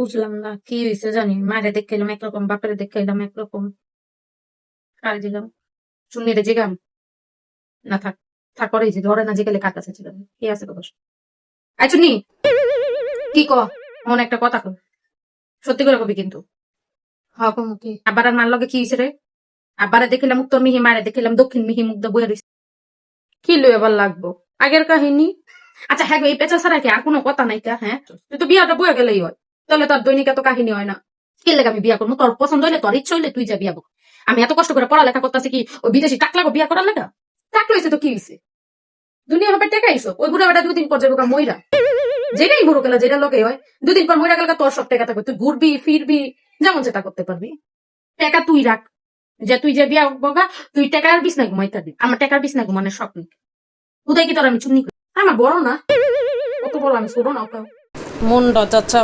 বুঝলাম না কি হয়েছে জানি, মায়ের দেখে এলাম একরকম, বাপের দেখে এলাম একরকম। কার দিলাম শুনিয়ে জিগাম না, থাক থাক পরে যে ধরে না জিগালে কার কাছে ছিল কি আছে তো? আই চুন্নি, কি ক? মনে একটা কথা কর, সত্যি করে কবি কিন্তু। হ্যাঁ কমু কি? আব্বার আর মার লগে কি হয়েছে রে? আব্বারে দেখিলাম উত্তর মিহি, মায়ের দেখিলাম দক্ষিণ মিহি, মুগ্ধ বইয়া রইছে। কি লই আবার লাগবো? আগের কাহিনী। আচ্ছা হ্যাঁ গো, এই পেঁচা ছাড়া কি আর কোনো কথা নাই কা? হ্যাঁ তুই তো বিয়াটা বইয়া গেলেই হয়, তাহলে তোর দৈনিক এত কাহিনী হয় না। কি লেগে আমি বিয়া করবো? তোর পছন্দ হইলে, তোর ইচ্ছা হইলে তুই যা বিয়া করবো। আমি এত কষ্ট করে পড়ালেখা করতেছি কি ওই বিদেশি টাকলাগো বিয়া করার লেগা? টাকলা হয়েছে তো কি হয়েছে? দুনিয়া হবে টেকা এইসব। ওই বুড়া বেটা দুদিন পর যাবো মইরা, যেটাই বুড়ো গেলা যেটা লোকে হয়, দুদিন পর মইরা গেলে তোর সব টেকা থাকবে, তুই ঘুরবি ফিরবি যেমন যেটা করতে পারবি। টাকা তুই রাখ, যে তুই যে বিয়া বগা, তুই টাকার বিছনা ঘুমাইতে দিবি। আমার টাকার বিছনা ঘুমানোর শখ নেই। কোথায় কি তোর আমি চুন্নি করি? আমার বড় না, কত বড় আমি ছোট না। মুন্ডা চাচা